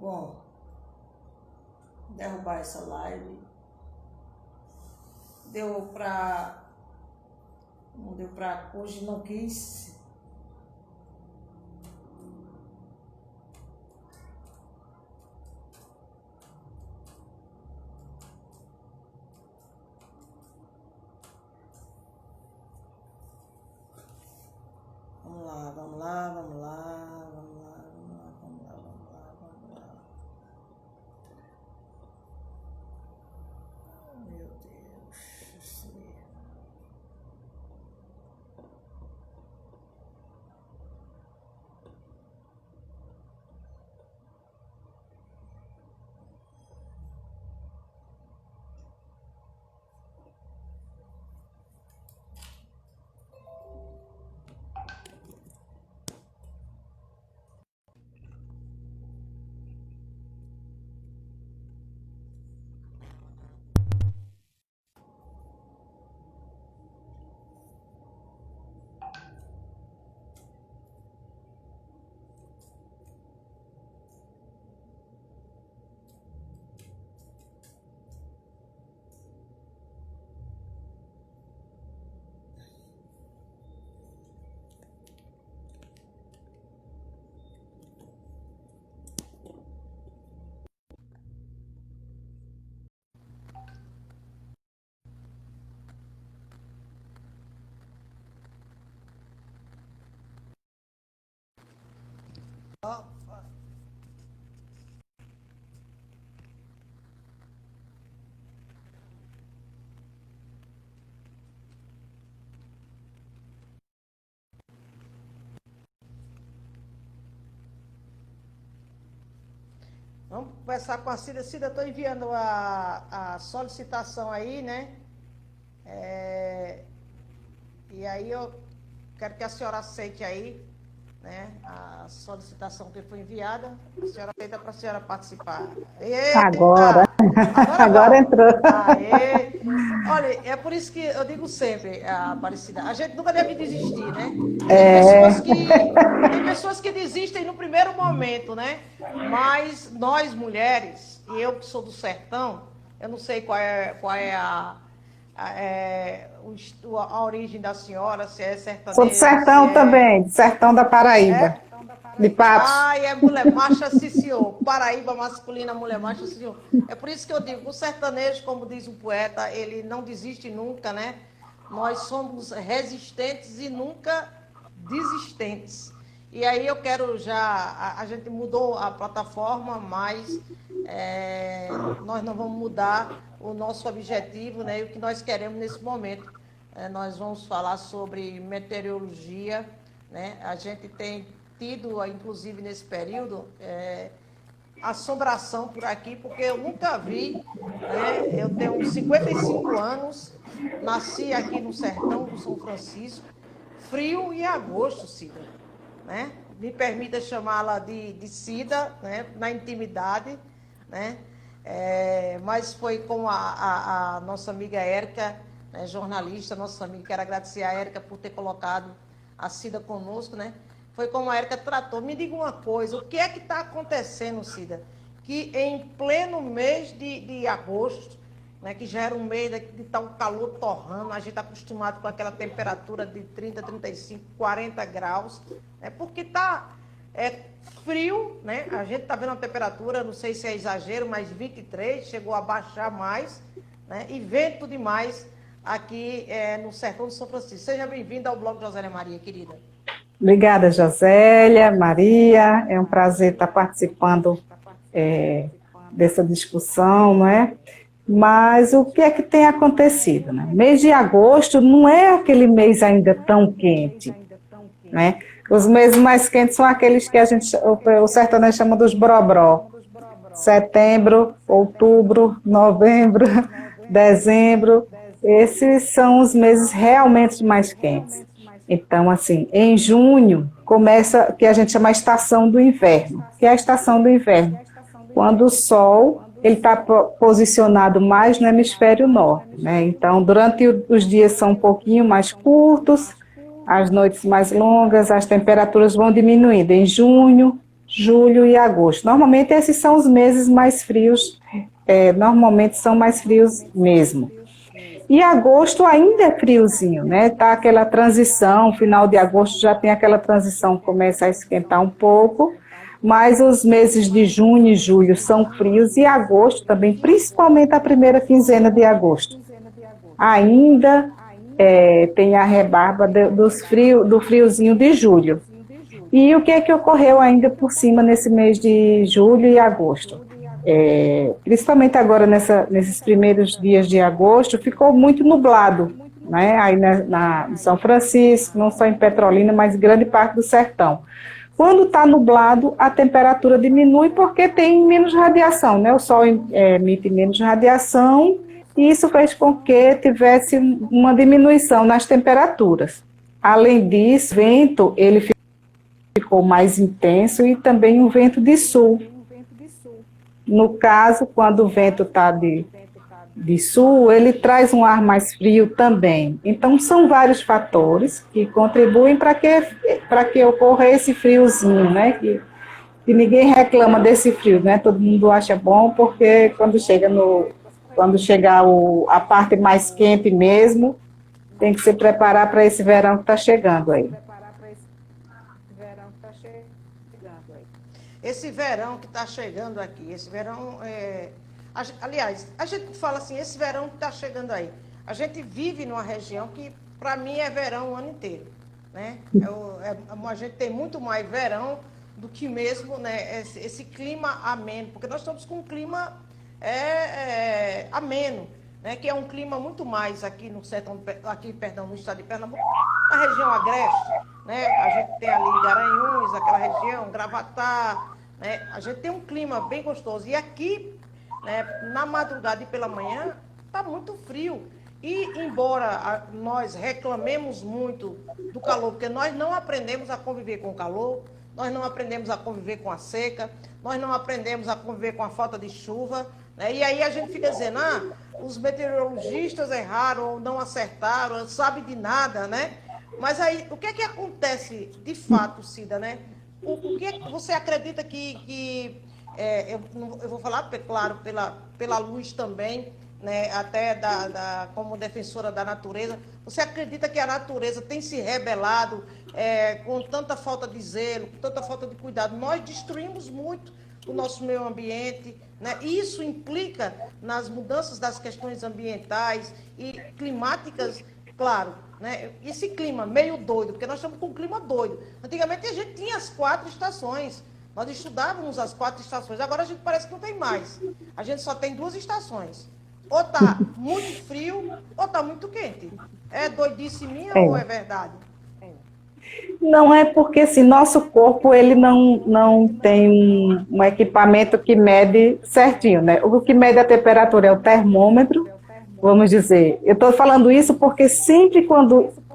Bom, derrubar essa live. Deu pra... Não deu pra... Hoje não quis. Vamos lá, vamos lá, vamos lá, vamos lá, vamos lá, vamos lá, vamos lá, vamos lá. Meu Deus. Vamos conversar com a Cida. Cida, estou enviando a solicitação aí, né? E aí eu quero que a senhora aceite aí, né? A solicitação que foi enviada. A senhora aceita para a senhora participar. Eita! Agora Agora entrou. Aê. Olha, é por isso que eu digo sempre, Aparecida, a gente nunca deve desistir, né? Tem pessoas que desistem no primeiro momento, né? Mas nós, mulheres, e eu que sou do sertão, eu não sei qual é a origem da senhora, se é sertaneja... Sou do sertão também, do sertão da Paraíba. De Patos. Ai, é mulher macha, sim, senhor. Paraíba masculina, mulher macha, sim, senhor. É por isso que eu digo, o sertanejo, como diz um poeta, ele não desiste nunca, né? Nós somos resistentes e nunca desistentes. E aí eu quero já... A gente mudou a plataforma, mas nós não vamos mudar o nosso objetivo, né? E o que nós queremos nesse momento. Nós vamos falar sobre meteorologia, né? A gente tem tido, inclusive nesse período, assombração por aqui, porque eu nunca vi, né? Eu tenho 55 anos, nasci aqui no sertão do São Francisco, frio em agosto, Cida, né? Me permita chamá-la de Cida, né? Na intimidade, né? Mas foi com a nossa amiga Érica, né? Jornalista, nossa amiga, quero agradecer a Érica por ter colocado a Cida conosco, né? Foi como a Érica tratou. Me diga uma coisa, o que é que está acontecendo, Cida? Que em pleno mês de agosto, né, que já era um mês que está um calor torrando, a gente está acostumado com aquela temperatura de 30, 35, 40 graus, né, porque está frio, né? A gente está vendo a temperatura, não sei se é exagero, mas 23, chegou a baixar mais, né, e vento demais aqui no sertão de São Francisco. Seja bem-vinda ao blog Josélia Maria, querida. Obrigada, Josélia, Maria, é um prazer estar participando dessa discussão, não é? Mas o que é que tem acontecido, né? Mês de agosto não é aquele mês ainda tão quente, né? Os meses mais quentes são aqueles que o sertanejo chama dos brobró. Setembro, outubro, novembro, dezembro, esses são os meses realmente mais quentes. Então, assim, em junho começa, que a gente chama a estação do inverno, que é a estação do inverno, quando o sol ele está posicionado mais no hemisfério norte, né? Então, durante os dias são um pouquinho mais curtos, as noites mais longas, as temperaturas vão diminuindo. Em junho, julho e agosto. Normalmente esses são os meses mais frios, normalmente são mais frios mesmo. E agosto ainda é friozinho, né? Tá aquela transição, final de agosto já tem aquela transição, começa a esquentar um pouco, mas os meses de junho e julho são frios e agosto também, principalmente a primeira quinzena de agosto. Ainda tem a rebarba do friozinho de julho. E o que é que ocorreu ainda por cima nesse mês de julho e agosto? Principalmente agora nesses primeiros dias de agosto, ficou muito nublado, né? Aí em São Francisco, não só em Petrolina, mas grande parte do sertão. Quando está nublado, a temperatura diminui porque tem menos radiação, né? O sol emite menos radiação e isso fez com que tivesse uma diminuição nas temperaturas. Além disso, o vento ele ficou mais intenso e também um vento de sul. No caso, quando o vento está de sul, ele traz um ar mais frio também. Então, são vários fatores que contribuem para que ocorra esse friozinho, né? Que ninguém reclama desse frio, né? Todo mundo acha bom, porque quando chega a parte mais quente mesmo, tem que se preparar para esse verão que está chegando aí. Esse verão que está chegando aqui, esse verão, aliás, a gente fala assim, esse verão que está chegando aí, a gente vive numa região que, para mim, é verão o ano inteiro, né? A gente tem muito mais verão do que mesmo, né, esse clima ameno, porque nós estamos com um clima ameno, né, que é um clima muito mais aqui no sertão, no estado de Pernambuco, na região agreste, né? A gente tem ali Garanhuns, aquela região, Gravatá, né? A gente tem um clima bem gostoso. E aqui, né, na madrugada e pela manhã, está muito frio. E embora nós reclamemos muito do calor, porque nós não aprendemos a conviver com o calor, nós não aprendemos a conviver com a seca, nós não aprendemos a conviver com a falta de chuva, né? E aí a gente fica dizendo, os meteorologistas erraram ou não acertaram, sabem de nada, né? Mas aí, o que é que acontece de fato, Cida, né? O que é que você acredita que eu vou falar, claro, pela luz também, né? Até como defensora da natureza, você acredita que a natureza tem se rebelado com tanta falta de zelo, com tanta falta de cuidado? Nós destruímos muito o nosso meio ambiente, né? Isso implica nas mudanças das questões ambientais e climáticas, claro, né? Esse clima meio doido, porque nós estamos com um clima doido. Antigamente a gente tinha as 4 estações, nós estudávamos as 4 estações, agora a gente parece que não tem mais. A gente só tem 2 estações. Ou está muito frio, ou está muito quente. É doidice minha ou é verdade? Não é porque assim, nosso corpo ele não tem um equipamento que mede certinho, né? O que mede a temperatura é o termômetro, vamos dizer. Eu estou falando isso porque sempre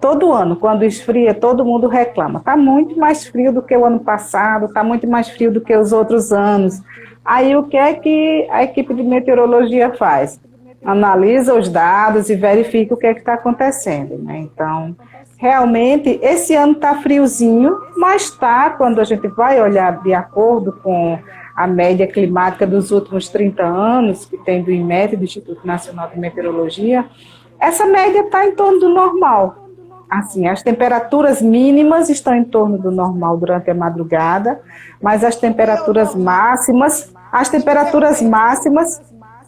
todo ano, quando esfria, todo mundo reclama. Está muito mais frio do que o ano passado, está muito mais frio do que os outros anos. Aí o que é que a equipe de meteorologia faz? Analisa os dados e verifica o que é que está acontecendo, né? Então, realmente, esse ano está friozinho, mas está, quando a gente vai olhar de acordo com a média climática dos últimos 30 anos, que tem do INMET, do Instituto Nacional de Meteorologia, essa média está em torno do normal. Assim, as temperaturas mínimas estão em torno do normal durante a madrugada, mas as temperaturas máximas,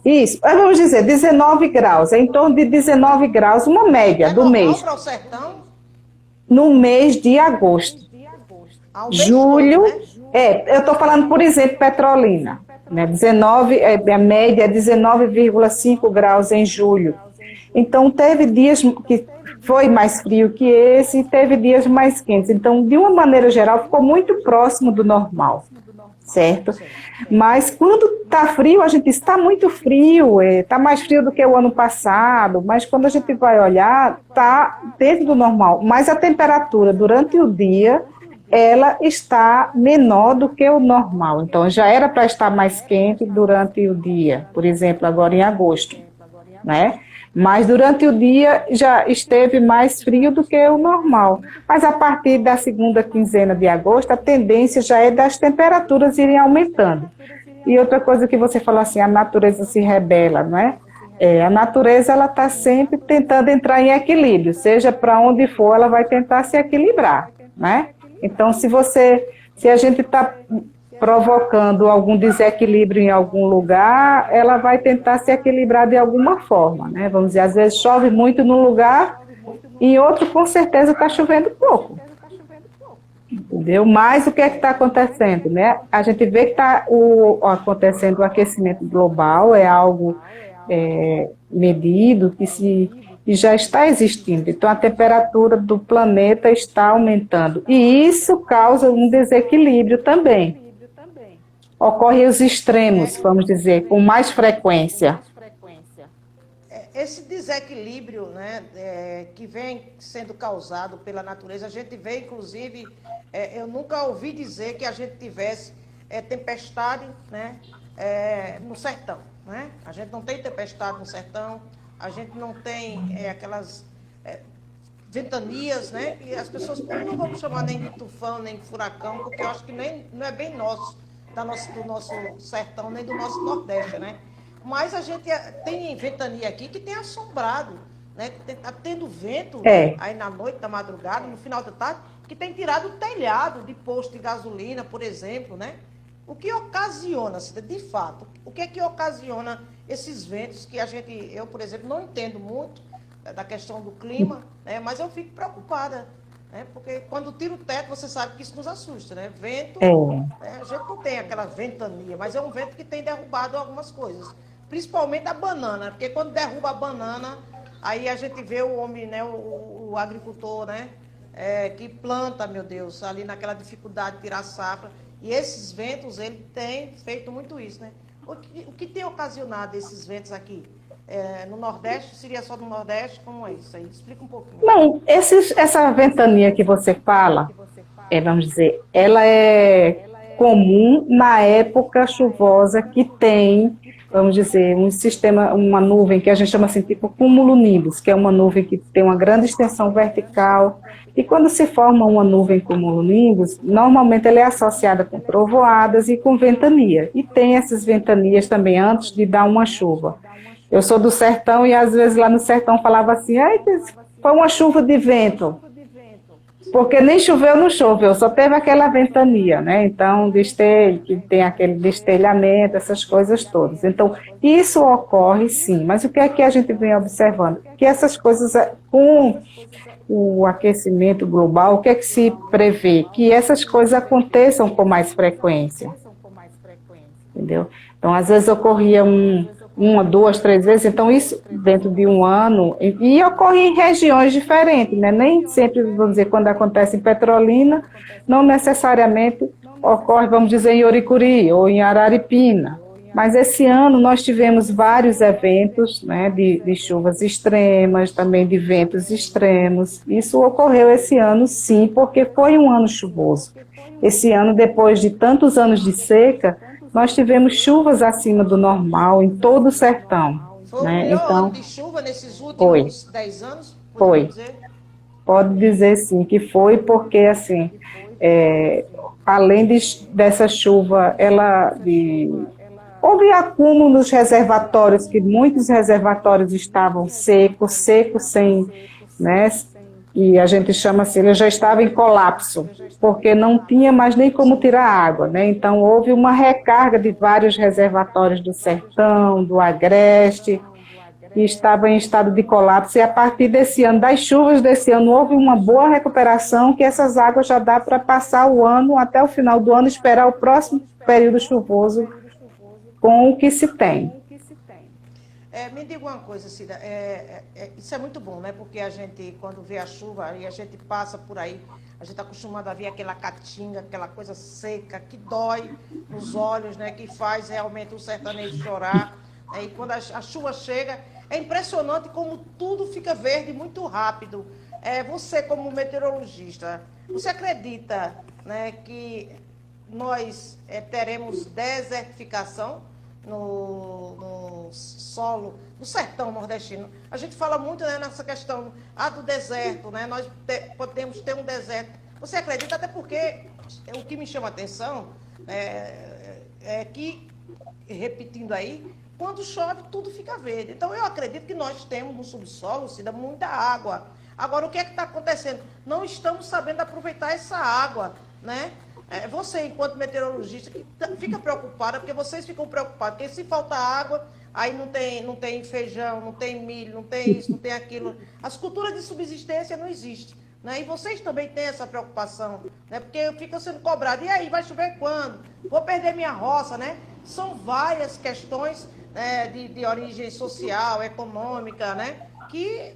isso, vamos dizer, 19 graus, é em torno de 19 graus, uma média do mês. Para o sertão? No mês de agosto. Julho, eu estou falando, por exemplo, Petrolina, né? 19, a média é 19,5 graus em julho. Então, teve dias que foi mais frio que esse e teve dias mais quentes. Então, de uma maneira geral, ficou muito próximo do normal, certo? Mas quando está frio, a gente está muito frio, está mais frio do que o ano passado, mas quando a gente vai olhar, está dentro do normal. Mas a temperatura durante o dia, ela está menor do que o normal. Então, já era para estar mais quente durante o dia, por exemplo, agora em agosto, né? Mas durante o dia já esteve mais frio do que o normal. Mas a partir da segunda quinzena de agosto, a tendência já é das temperaturas irem aumentando. E outra coisa que você falou assim, a natureza se rebela, não é? A natureza ela está sempre tentando entrar em equilíbrio, seja para onde for, ela vai tentar se equilibrar, né? Então, se a gente está provocando algum desequilíbrio em algum lugar, ela vai tentar se equilibrar de alguma forma, né? Vamos dizer, às vezes chove muito num lugar, e em outro com certeza está chovendo pouco. Entendeu? Mas o que é que está acontecendo, né? A gente vê que está acontecendo o aquecimento global, é algo medido que já está existindo. Então, a temperatura do planeta está aumentando. E isso causa um desequilíbrio também. Ocorrem os extremos, vamos dizer, com mais frequência. Esse desequilíbrio, né, que vem sendo causado pela natureza, a gente vê, inclusive, eu nunca ouvi dizer que a gente tivesse tempestade, né, no sertão. Né? A gente não tem tempestade no sertão, a gente não tem aquelas ventanias, né? E as pessoas não vamos chamar nem de tufão, nem de furacão, porque eu acho que não é bem nosso, do nosso sertão, nem do nosso Nordeste, né? Mas a gente tem ventania aqui que tem assombrado, né? Está tendo vento aí na noite, na madrugada, no final da tarde, que tem tirado o telhado de posto de gasolina, por exemplo, né? O que ocasiona, de fato, o que é que ocasiona esses ventos que eu, por exemplo, não entendo muito da questão do clima, né? Mas eu fico preocupada, né? Porque quando tira o teto, você sabe que isso nos assusta, né? Vento, né? A gente não tem aquela ventania, mas é um vento que tem derrubado algumas coisas, principalmente a banana, porque quando derruba a banana, aí a gente vê o homem, né? O agricultor, né? Que planta, meu Deus, ali naquela dificuldade de tirar a safra. E esses ventos, ele tem feito muito isso, né? O que tem ocasionado esses ventos aqui? No Nordeste, seria só no Nordeste? Como é isso aí? Explica um pouquinho. Não, essa ventania que você fala, vamos dizer, ela é comum na época chuvosa que tem, vamos dizer, um sistema, uma nuvem que a gente chama assim, tipo cumulonimbus, que é uma nuvem que tem uma grande extensão vertical. E quando se forma uma nuvem cumulonimbus, normalmente ela é associada com trovoadas e com ventania. E tem essas ventanias também antes de dar uma chuva. Eu sou do sertão e às vezes lá no sertão falava assim, foi uma chuva de vento. Porque nem choveu, não choveu, só teve aquela ventania, né? Então, destello, que tem aquele destelhamento, essas coisas todas. Então, isso ocorre sim, mas o que é que a gente vem observando? Que essas coisas, com o aquecimento global, o que é que se prevê? Que essas coisas aconteçam com mais frequência. Entendeu? Então, às vezes ocorria uma, duas, três vezes, então isso dentro de um ano, e ocorre em regiões diferentes, né? Nem sempre, vamos dizer, quando acontece em Petrolina, não necessariamente ocorre, vamos dizer, em Oricuri ou em Araripina. Mas esse ano nós tivemos vários eventos, né, de chuvas extremas, também de ventos extremos. Isso ocorreu esse ano, sim, porque foi um ano chuvoso. Esse ano, depois de tantos anos de seca, nós tivemos chuvas acima do normal em todo o sertão. Foi o melhor ano de chuva nesses últimos 10 anos? Foi. Pode dizer, sim, que foi porque, assim, além dessa chuva, houve acúmulo nos reservatórios, que muitos reservatórios estavam secos, sem, né, e a gente chama assim, ele já estava em colapso, porque não tinha mais nem como tirar água, né? Então houve uma recarga de vários reservatórios do sertão, do agreste, que estavam em estado de colapso, e a partir desse ano, das chuvas desse ano, houve uma boa recuperação, que essas águas já dá para passar o ano, até o final do ano, esperar o próximo período chuvoso com o que se tem. Me diga uma coisa, Cida, isso é muito bom, né? Porque a gente, quando vê a chuva, e a gente passa por aí, a gente está acostumado a ver aquela caatinga, aquela coisa seca, que dói nos olhos, né? Que faz realmente o sertanejo chorar. E quando a chuva chega, é impressionante como tudo fica verde muito rápido. Você, como meteorologista, você acredita, né, que nós teremos desertificação no solo, no sertão nordestino. A gente fala muito, né, nessa questão do deserto, né? Nós podemos ter um deserto. Você acredita? Até porque o que me chama a atenção é que, repetindo aí, quando chove, tudo fica verde. Então, eu acredito que nós temos no subsolo, Cida, muita água. Agora, o que é que está acontecendo? Não estamos sabendo aproveitar essa água, né? Você, enquanto meteorologista, que fica preocupada, porque vocês ficam preocupados, porque se falta água, aí não tem feijão, não tem milho, não tem isso, não tem aquilo. As culturas de subsistência não existem. Né? E vocês também têm essa preocupação, né? Porque ficam sendo cobrados. E aí, vai chover quando? Vou perder minha roça, né? São várias questões de origem social, econômica, né? Que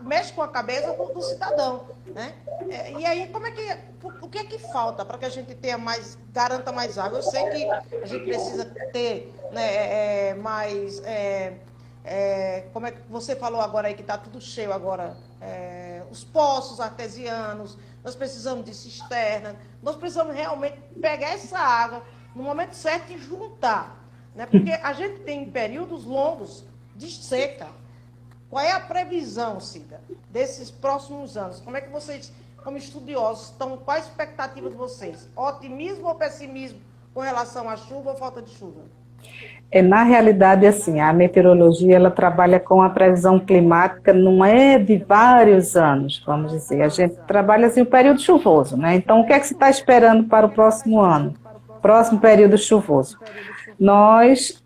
mexe com a cabeça do cidadão, né? E aí, o que é que falta para que a gente tenha garanta mais água? Eu sei que a gente precisa ter, né, mais... como é que você falou agora aí, que está tudo cheio agora, os poços artesianos, nós precisamos de cisterna, nós precisamos realmente pegar essa água no momento certo e juntar, né? Porque a gente tem períodos longos de seca. Qual é a previsão, Cida, desses próximos anos? Como é que vocês, como estudiosos, qual a expectativa de vocês? Otimismo ou pessimismo com relação à chuva ou falta de chuva? Na realidade, assim, a meteorologia, ela trabalha com a previsão climática, não é de vários anos, vamos dizer. A gente trabalha, assim, o período chuvoso, né? Então, o que é que se está esperando para o próximo ano? Próximo período chuvoso. Nós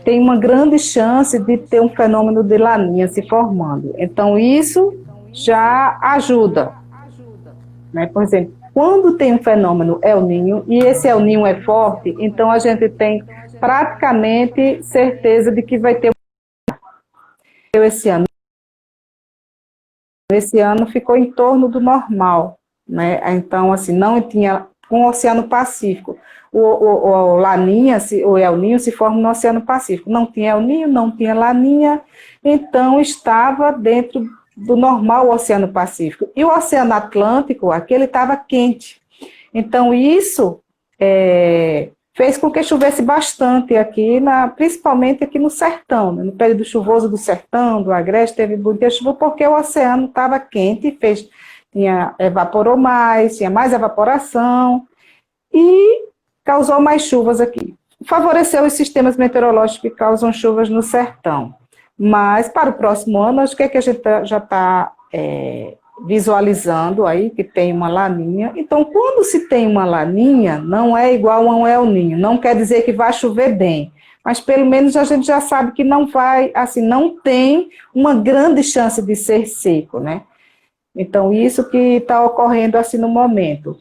tem uma grande chance de ter um fenômeno de laninha se formando. Então, isso já ajuda. Né? Por exemplo, quando tem um fenômeno El Niño, e esse El Niño é forte, então a gente tem praticamente certeza de que vai ter esse ano. Esse ano ficou em torno do normal. Né? Então, assim, não tinha um Oceano Pacífico. O Laninha, o El Niño se forma no Oceano Pacífico. Não tinha El Niño, não tinha Laninha, então estava dentro do normal Oceano Pacífico. E o Oceano Atlântico, aquele estava quente. Então, isso fez com que chovesse bastante aqui, principalmente aqui no sertão, né? No período chuvoso do sertão, do Agreste, teve muita chuva, porque o oceano estava quente, evaporou mais, tinha mais evaporação, e causou mais chuvas aqui. Favoreceu os sistemas meteorológicos que causam chuvas no sertão. Mas, para o próximo ano, acho que a gente já está visualizando aí que tem uma laninha. Então, quando se tem uma laninha, não é igual a um El Niño. Não quer dizer que vai chover bem, mas pelo menos a gente já sabe que não vai, assim, não tem uma grande chance de ser seco, né? Então, isso que está ocorrendo assim no momento.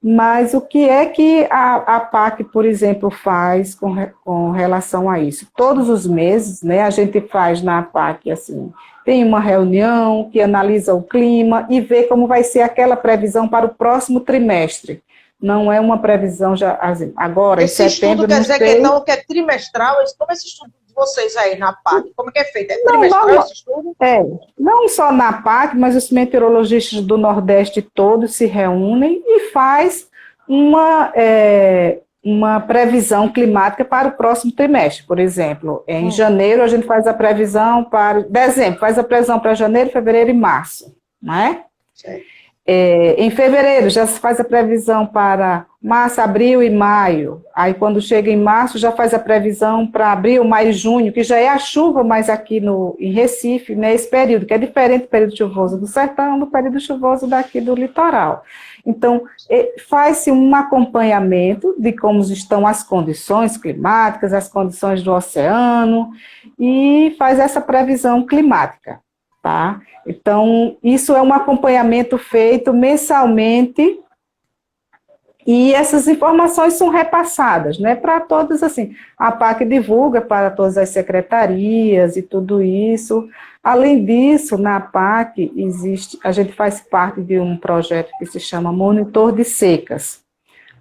Mas o que é que a PAC, por exemplo, faz com relação a isso? Todos os meses, né, a gente faz na PAC, assim, tem uma reunião que analisa o clima e vê como vai ser aquela previsão para o próximo trimestre. Não é uma previsão já agora, esse em setembro. Estudo quer dizer que é trimestral? Como é esse estudo de vocês aí na PAC? Como é feito? É trimestral esse estudo? Não só na PAC, mas os meteorologistas do Nordeste todos se reúnem e faz uma previsão climática para o próximo trimestre. Por exemplo, em janeiro a gente faz a previsão para dezembro, faz a previsão para janeiro, fevereiro e março, não é? Certo. Em fevereiro já se faz a previsão para março, abril e maio. Aí quando chega em março já faz a previsão para abril, maio e junho, que já é a chuva, mas aqui em Recife, nesse período, que é diferente do período chuvoso do sertão, do período chuvoso daqui do litoral. Então, faz-se um acompanhamento de como estão as condições climáticas, as condições do oceano, e faz essa previsão climática. Tá? Então, isso é um acompanhamento feito mensalmente e essas informações são repassadas, né, para todos, assim, a PAC divulga para todas as secretarias e tudo isso. Além disso, na PAC a gente faz parte de um projeto que se chama Monitor de Secas.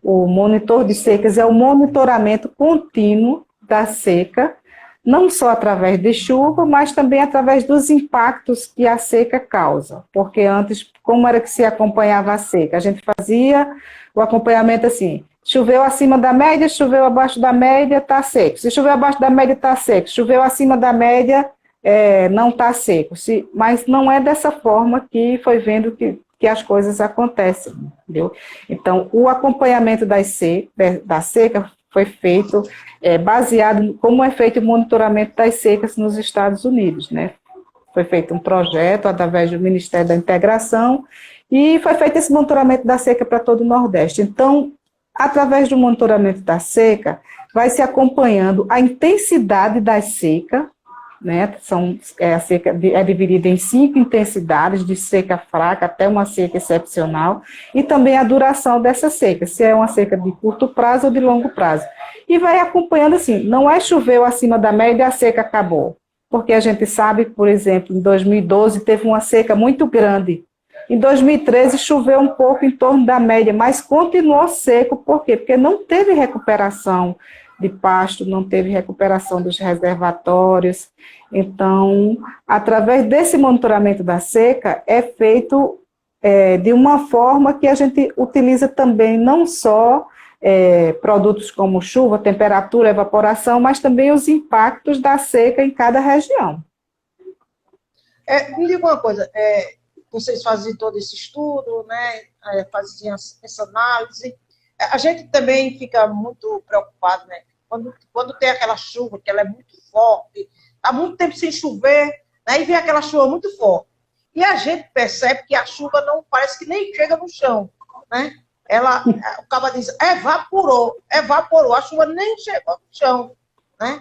O Monitor de Secas é o monitoramento contínuo da seca, não só através de chuva, mas também através dos impactos que a seca causa. Porque antes, como era que se acompanhava a seca? A gente fazia o acompanhamento assim, Choveu acima da média, choveu abaixo da média, está seco. Se choveu abaixo da média, está seco. Choveu acima da média, não está seco. Mas não é dessa forma que foi vendo que as coisas acontecem, entendeu? Então, o acompanhamento da seca foi feito baseado como é feito o monitoramento das secas nos Estados Unidos, né? Foi feito um projeto através do Ministério da Integração e foi feito esse monitoramento da seca para todo o Nordeste. Então, através do monitoramento da seca, vai se acompanhando a intensidade da seca, né? A seca é dividida em 5 intensidades, de seca fraca até uma seca excepcional, e também a duração dessa seca, se é uma seca de curto prazo ou de longo prazo. E vai acompanhando assim, não é choveu acima da média e a seca acabou. Porque a gente sabe, por exemplo, em 2012 teve uma seca muito grande. Em 2013 choveu um pouco em torno da média, mas continuou seco. Por quê? Porque não teve recuperação de pasto, não teve recuperação dos reservatórios. Então, através desse monitoramento da seca, é feito de uma forma que a gente utiliza também não só produtos como chuva, temperatura, evaporação, mas também os impactos da seca em cada região. Me diga uma coisa, vocês faziam todo esse estudo, né, faziam essa análise. A gente também fica muito preocupado, né, quando tem aquela chuva, que ela é muito forte, está muito tempo sem chover, né, e vem aquela chuva muito forte. E a gente percebe que a chuva não parece que nem chega no chão, né? O cara diz, evaporou, a chuva nem chegou no chão, né?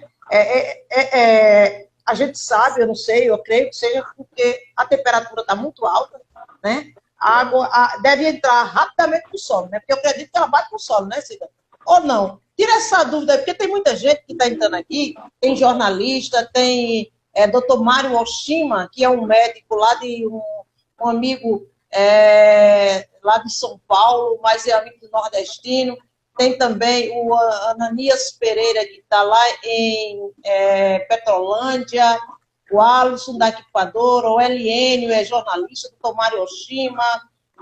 A gente sabe, eu não sei, eu creio que seja porque a temperatura está muito alta, né? A água deve entrar rapidamente no solo, né? Porque eu acredito que ela bate no solo, né, Cida? Ou não? Tira essa dúvida aí, porque tem muita gente que está entrando aqui, tem jornalista, tem Dr. Mário Oshima, que é um médico lá de um amigo lá de São Paulo, mas é amigo do nordestino. Tem também o Ananias Pereira, que está lá em Petrolândia, o Alisson da Equipadora, o Eliênio é jornalista, o Tomário Oshima,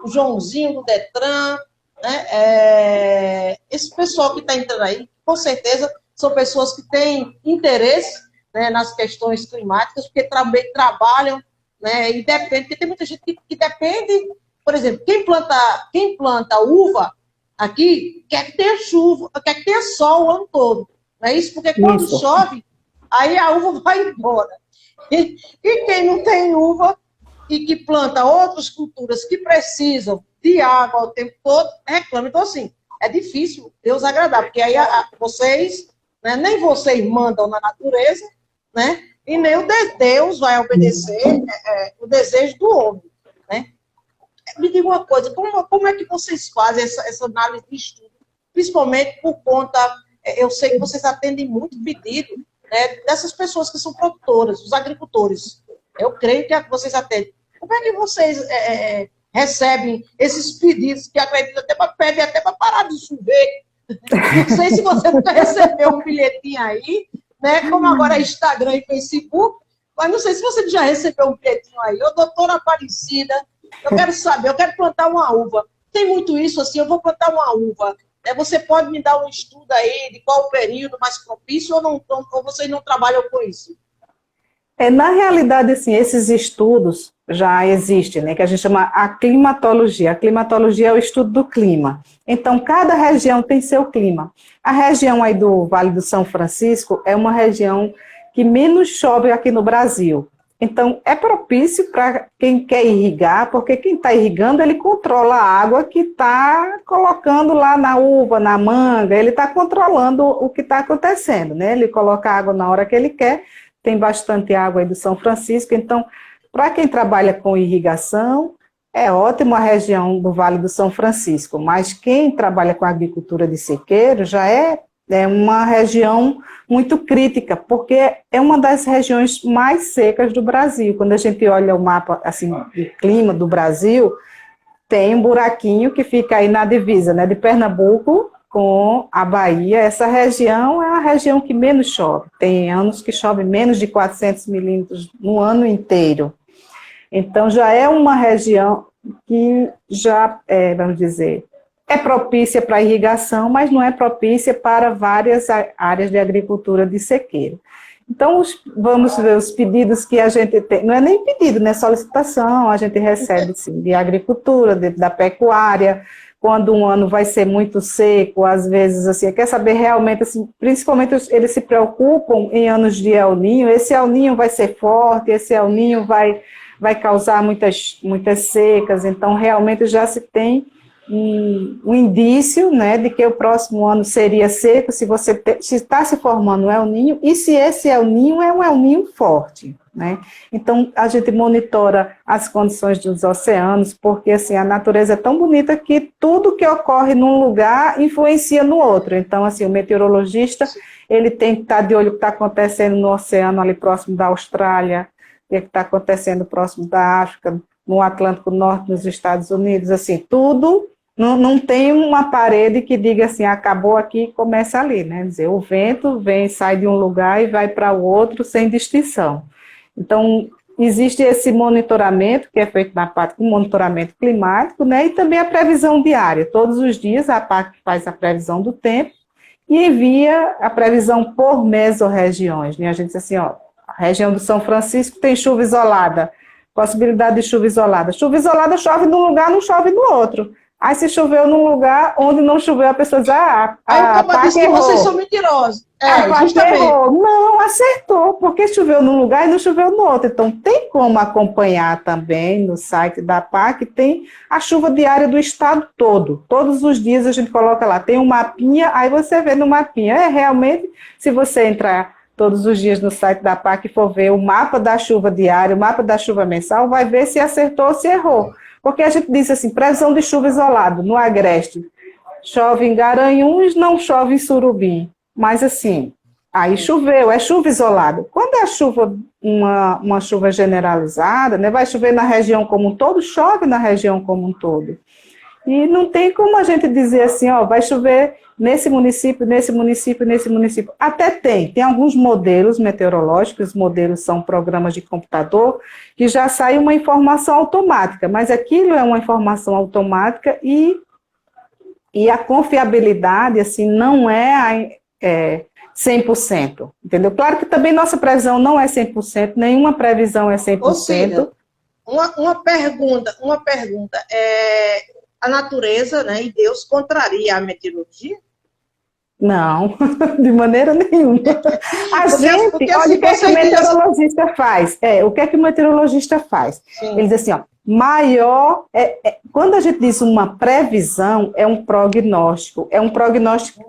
o Joãozinho do Detran, né? Esse pessoal que está entrando aí, com certeza, são pessoas que têm interesse, né, nas questões climáticas, porque também trabalham, né, e depende, porque tem muita gente que depende, por exemplo, quem planta uva aqui quer que tenha chuva, quer que tenha sol o ano todo, não é isso? Porque quando chove, aí a uva vai embora. E quem não tem uva e que planta outras culturas que precisam de água o tempo todo, reclama. Então, assim, é difícil Deus agradar, porque aí vocês, né, nem vocês mandam na natureza, né, e nem Deus vai obedecer o desejo do homem, né? Me diga uma coisa, como é que vocês fazem essa análise de estudo? Principalmente por conta, eu sei que vocês atendem muito pedido, né, dessas pessoas que são produtoras, os agricultores. Eu creio que vocês atendem. Como é que vocês recebem esses pedidos que acreditam pedem até para parar de chover? Não sei se você nunca recebeu um bilhetinho aí, né, como agora é Instagram e Facebook, mas não sei se você já recebeu um bilhetinho aí. Ô, doutora Aparecida, eu quero saber, eu quero plantar uma uva. Tem muito isso assim, eu vou plantar uma uva. Você pode me dar um estudo aí de qual o período mais propício ou vocês não trabalham com isso? Na realidade, assim, esses estudos já existem, né, que a gente chama a climatologia. A climatologia é o estudo do clima. Então, cada região tem seu clima. A região aí do Vale do São Francisco é uma região que menos chove aqui no Brasil. Então, é propício para quem quer irrigar, porque quem está irrigando, ele controla a água que está colocando lá na uva, na manga, ele está controlando o que está acontecendo, né? Ele coloca a água na hora que ele quer, tem bastante água aí do São Francisco, então, para quem trabalha com irrigação, é ótimo a região do Vale do São Francisco, mas quem trabalha com agricultura de sequeiro já é uma região muito crítica, porque é uma das regiões mais secas do Brasil. Quando a gente olha o mapa assim, de clima do Brasil, tem um buraquinho que fica aí na divisa, né, de Pernambuco com a Bahia. Essa região é a região que menos chove. Tem anos que chove menos de 400 milímetros no ano inteiro. Então, já é uma região que já, vamos dizer, é propícia para irrigação, mas não é propícia para várias áreas de agricultura de sequeiro. Então, vamos ver os pedidos que a gente tem, não é nem pedido, né, solicitação, a gente recebe, sim, de agricultura, da pecuária, quando um ano vai ser muito seco, às vezes, assim, quer saber realmente, assim, principalmente eles se preocupam em anos de El Niño, esse El Niño vai ser forte, esse El Niño vai causar muitas secas, então realmente já se tem um indício, né, de que o próximo ano seria seco, se está se formando um El Niño, e se esse El Niño é um El Niño forte, né? Então, a gente monitora as condições dos oceanos, porque, assim, a natureza é tão bonita que tudo que ocorre num lugar influencia no outro. Então, assim, o meteorologista, ele tem que estar de olho no que está acontecendo no oceano ali próximo da Austrália, o que está acontecendo próximo da África, no Atlântico Norte, nos Estados Unidos, assim, tudo. Não tem uma parede que diga assim, acabou aqui e começa ali, né? Quer dizer, o vento vem, sai de um lugar e vai para o outro sem distinção. Então, existe esse monitoramento, que é feito na parte do monitoramento climático, né? E também a previsão diária. Todos os dias a PAC faz a previsão do tempo e envia a previsão por mesorregiões, né? A gente diz assim, ó, a região do São Francisco tem chuva isolada, possibilidade de chuva isolada. Chuva isolada chove num lugar, não chove no outro. Aí se choveu num lugar onde não choveu, a pessoa diz, a PAC diz que vocês são mentirosos. A PAC errou. Não, acertou, porque choveu num lugar e não choveu no outro. Então, tem como acompanhar também no site da PAC, tem a chuva diária do estado todo. Todos os dias a gente coloca lá, tem um mapinha, aí você vê no mapinha. Realmente, se você entrar todos os dias no site da PAC e for ver o mapa da chuva diária, o mapa da chuva mensal, vai ver se acertou ou se errou. Porque a gente diz assim, previsão de chuva isolado, no Agreste, chove em Garanhuns, não chove em Surubim. Mas assim, aí choveu, é chuva isolada. Quando é chuva, uma chuva generalizada, né, vai chover na região como um todo, chove na região como um todo. E não tem como a gente dizer assim, ó, vai chover nesse município, nesse município, nesse município. Até tem alguns modelos meteorológicos, os modelos são programas de computador, que já sai uma informação automática, mas aquilo é uma informação automática e a confiabilidade, assim, não é 100%, entendeu? Claro que também nossa previsão não é 100%, nenhuma previsão é 100%. Ou seja, uma pergunta, a natureza, né, e Deus contraria a meteorologia? Não, de maneira nenhuma. Olha o que é que o meteorologista faz? O que é que o meteorologista faz? Sim. Ele diz assim, ó, quando a gente diz uma previsão, é um prognóstico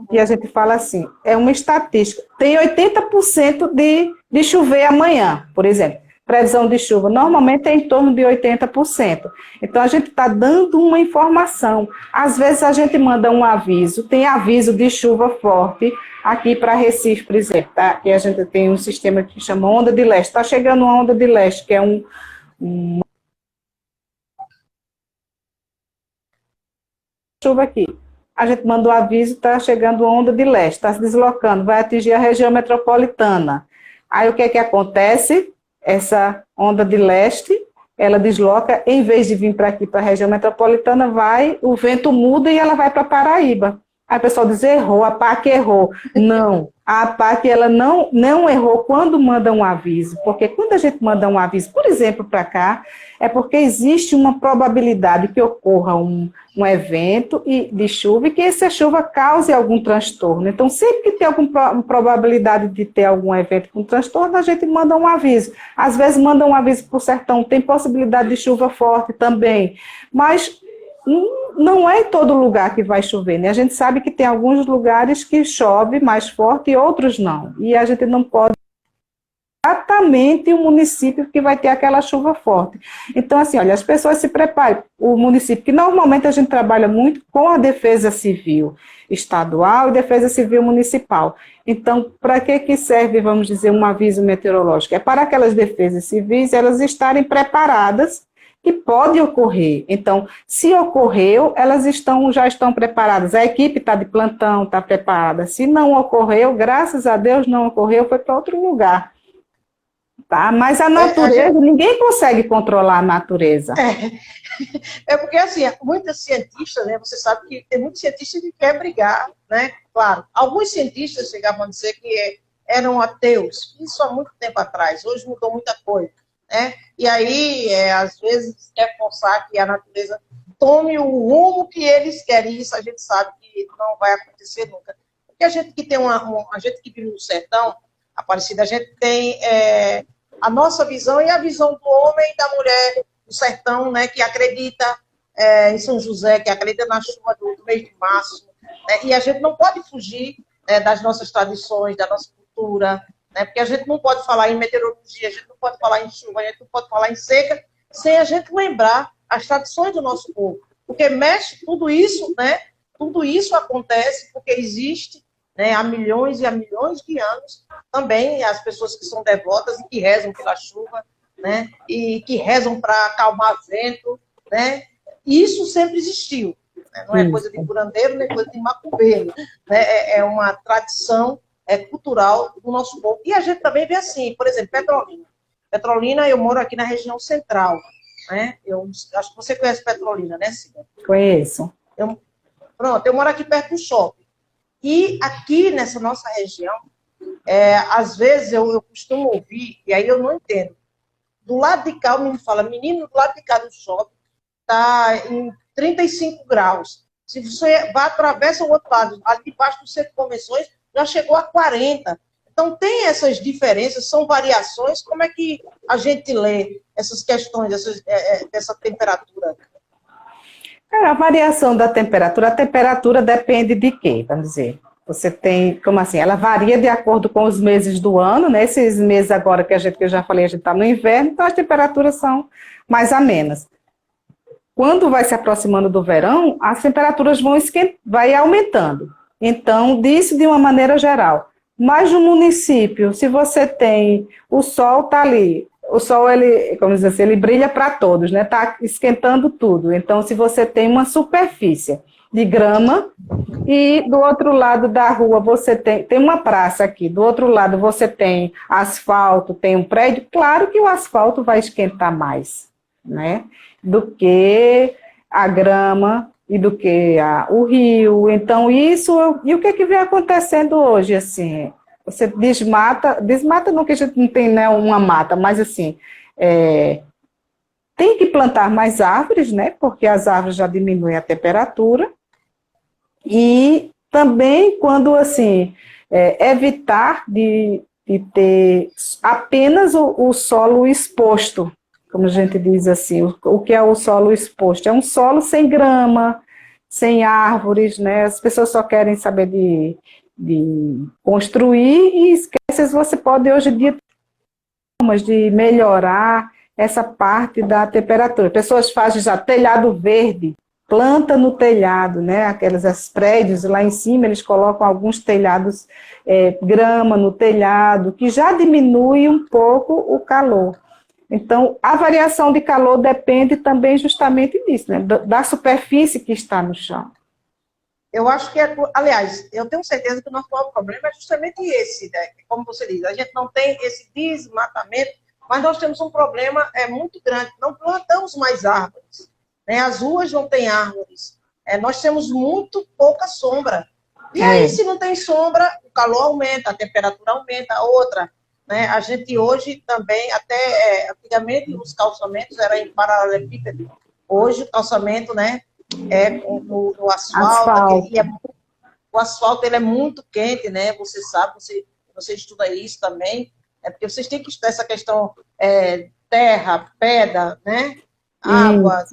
que a gente fala assim, é uma estatística. Tem 80% de chover amanhã, por exemplo. Previsão de chuva, normalmente é em torno de 80%. Então, a gente está dando uma informação. Às vezes, a gente manda um aviso, tem aviso de chuva forte, aqui para Recife, por exemplo, tá? E a gente tem um sistema que chama onda de leste. Está chegando uma onda de leste, que é chuva aqui. A gente manda o aviso, está chegando uma onda de leste, está se deslocando, vai atingir a região metropolitana. Aí, o que é que acontece? Essa onda de leste, ela desloca, em vez de vir para aqui, para a região metropolitana, o vento muda e ela vai para Paraíba. Aí o pessoal diz, errou, a PAC errou. Não, a PAC ela não errou quando manda um aviso, porque quando a gente manda um aviso, por exemplo, para cá, é porque existe uma probabilidade que ocorra um evento de chuva e que essa chuva cause algum transtorno. Então, sempre que tem alguma probabilidade de ter algum evento com transtorno, a gente manda um aviso. Às vezes manda um aviso para o sertão, tem possibilidade de chuva forte também, mas não é em todo lugar que vai chover, né? A gente sabe que tem alguns lugares que chove mais forte e outros não. E a gente não pode exatamente o município que vai ter aquela chuva forte. Então, assim, olha, as pessoas se preparem. O município, que normalmente a gente trabalha muito com a defesa civil estadual e defesa civil municipal. Então, para que serve, vamos dizer, um aviso meteorológico? É para aquelas defesas civis, elas estarem preparadas, que pode ocorrer. Então, se ocorreu, elas já estão preparadas. A equipe está de plantão, está preparada. Se não ocorreu, graças a Deus não ocorreu, foi para outro lugar. Tá? Mas a natureza, ninguém consegue controlar a natureza. É porque, assim, muitos cientistas, né, você sabe que tem muitos cientistas que querem brigar, né? Claro, alguns cientistas chegavam a dizer que eram ateus, isso há muito tempo atrás, hoje mudou muita coisa, né? E aí, às vezes, quer forçar que a natureza tome o rumo que eles querem, isso a gente sabe que não vai acontecer nunca. Porque a gente que tem a gente que vive no sertão, Aparecida, a gente tem a nossa visão e a visão do homem e da mulher do sertão, né, que acredita em São José, que acredita na chuva do mês de março, né, e a gente não pode fugir das nossas tradições, da nossa cultura, né, porque a gente não pode falar em meteorologia, a gente não pode falar em chuva, a gente não pode falar em seca, sem a gente lembrar as tradições do nosso povo, porque mexe tudo isso, né, tudo isso acontece porque existe, né, há milhões e há milhões de anos, também as pessoas que são devotas e que rezam pela chuva, né, e que rezam para acalmar vento, né, isso sempre existiu, né, não é coisa de curandeiro, nem coisa de macumbeiro, né, é uma tradição cultural do nosso povo. E a gente também vê assim, por exemplo, Petrolina. Petrolina, eu moro aqui na região central, né, eu acho que você conhece Petrolina, né, Cida? Conheço. Pronto, eu moro aqui perto do shopping. E aqui nessa nossa região, às vezes eu costumo ouvir, e aí eu não entendo. Do lado de cá, o menino fala, menino, do lado de cá do shopping está em 35 graus. Se você vai, atravessa o outro lado, ali debaixo do centro de convenções, já chegou a 40. Então, tem essas diferenças, são variações. Como é que a gente lê essas questões, dessa temperatura? A variação da temperatura, a temperatura depende de quê? Vamos dizer, você tem, como assim, ela varia de acordo com os meses do ano, né? Esses meses agora que eu já falei, a gente está no inverno, então as temperaturas são mais amenas. Quando vai se aproximando do verão, as temperaturas vai aumentando. Então, disso de uma maneira geral. Mas no município, se você tem, o sol está ali, o sol, ele, como diz assim, ele brilha para todos, né? Está esquentando tudo. Então, se você tem uma superfície de grama e do outro lado da rua você tem uma praça aqui, do outro lado você tem asfalto, tem um prédio, claro que o asfalto vai esquentar mais, né? Do que a grama e do que o rio. Então, isso... E o que vem acontecendo hoje, assim? Você desmata não que a gente não tem, né, uma mata, mas assim, tem que plantar mais árvores, né, porque as árvores já diminuem a temperatura, e também quando, assim, evitar de ter apenas o solo exposto, como a gente diz assim, o que é o solo exposto? É um solo sem grama, sem árvores, né, as pessoas só querem saber de construir e esquece, você pode hoje em dia de melhorar essa parte da temperatura. Pessoas fazem já telhado verde, planta no telhado, né? Aqueles prédios lá em cima, eles colocam alguns telhados, grama no telhado, que já diminui um pouco o calor. Então, a variação de calor depende também justamente disso, né? Da superfície que está no chão. Eu acho que, aliás, eu tenho certeza que o nosso maior problema é justamente esse, né? Como você diz, a gente não tem esse desmatamento, mas nós temos um problema muito grande, não plantamos mais árvores, né? As ruas não têm árvores, nós temos muito pouca sombra. E aí, se não tem sombra, o calor aumenta, a temperatura aumenta, outra, né? A gente hoje também, até antigamente os calçamentos eram em paralelepípedo, hoje o calçamento, né? No asfalto. O asfalto ele é muito quente, né? Você sabe, você estuda isso também, porque vocês têm que estudar essa questão terra, pedra, né? Água.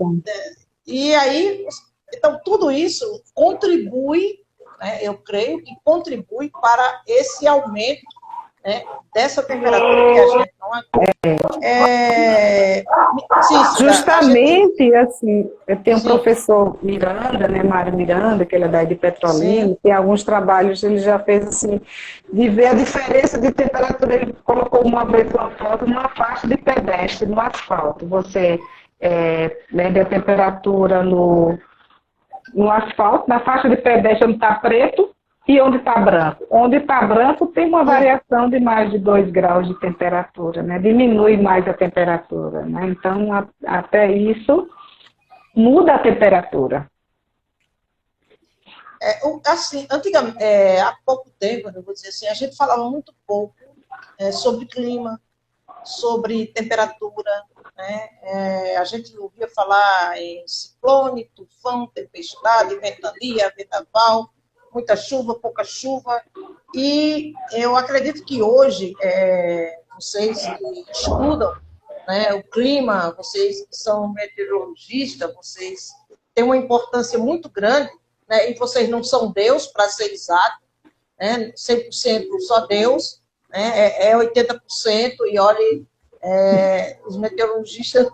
E aí, então, tudo isso contribui, né? Eu creio que contribui para esse aumento, né, dessa temperatura que a gente não aguenta. Justamente, assim, eu tenho um professor Miranda, né, Mário Miranda, que ele é daí de Petrolina, tem alguns trabalhos, ele já fez assim, de ver a diferença de temperatura, ele colocou uma vez uma foto numa faixa de pedestre, no asfalto, você mede a temperatura no asfalto, na faixa de pedestre onde está preto, e onde está branco? Onde está branco tem uma variação de mais de 2 graus de temperatura, né? Diminui mais a temperatura, né? Então, até isso muda a temperatura. Assim, antigamente, há pouco tempo, eu vou dizer assim, a gente falava muito pouco sobre clima, sobre temperatura, né? A gente ouvia falar em ciclone, tufão, tempestade, ventania, vendaval, muita chuva, pouca chuva, e eu acredito que hoje, vocês que estudam, né, o clima, vocês que são meteorologistas, vocês têm uma importância muito grande, né, e vocês não são Deus, para ser exato, né, 100% só Deus, né, 80%, e olha, os meteorologistas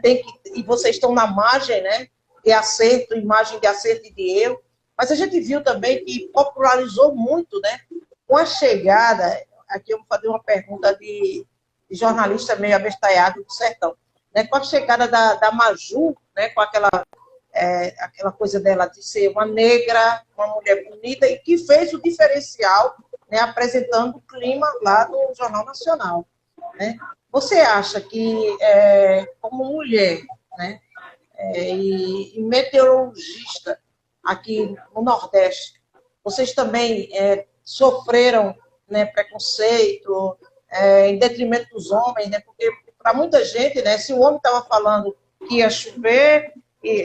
têm que, e vocês estão na margem, né, de acerto, imagem de acerto e de erro, mas a gente viu também que popularizou muito, né, com a chegada, aqui eu vou fazer uma pergunta de jornalista meio abestalhado do sertão, né, com a chegada da Maju, né, com aquela coisa dela de ser uma negra, uma mulher bonita, e que fez o diferencial, né, apresentando o clima lá no Jornal Nacional. Né? Você acha que, como mulher, né, e meteorologista aqui no Nordeste, vocês também sofreram, né, preconceito em detrimento dos homens, né, porque para muita gente, né, se o homem estava falando que ia chover,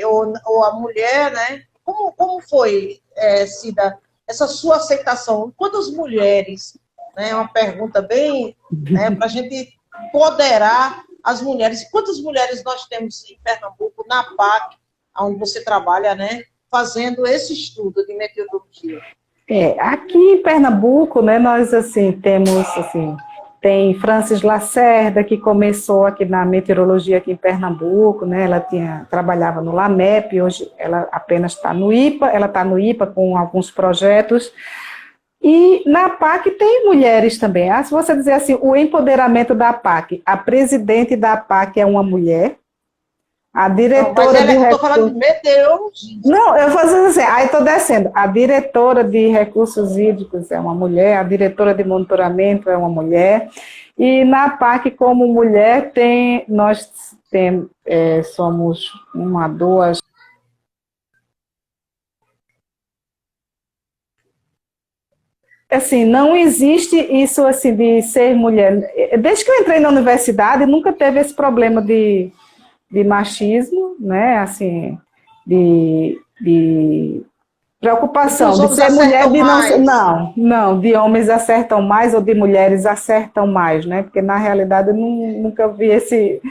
ou a mulher, né? Como foi, Cida, essa sua aceitação? Quantas mulheres, né? É uma pergunta bem, né, para a gente empoderar as mulheres. Quantas mulheres nós temos em Pernambuco, na PAC, onde você trabalha, né, fazendo esse estudo de meteorologia? Aqui em Pernambuco, né, nós assim temos assim. Tem Francis Lacerda, que começou aqui na meteorologia aqui em Pernambuco, né? Ela trabalhava no LAMEP, hoje ela apenas está no IPA, ela está no IPA com alguns projetos. E na PAC tem mulheres também. Se você dizer assim, o empoderamento da PAC, a presidente da PAC é uma mulher, a diretora de recursos... Estou falando de meteorologia. Não, eu vou fazer assim, aí estou descendo. A diretora de recursos hídricos é uma mulher, a diretora de monitoramento é uma mulher, e na PAC, como mulher, nós somos uma, duas... Assim, não existe isso assim de ser mulher. Desde que eu entrei na universidade, nunca teve esse problema de machismo, né, assim, de preocupação de ser mulher, de não, de homens acertam mais ou de mulheres acertam mais, né, porque na realidade eu nunca vi esse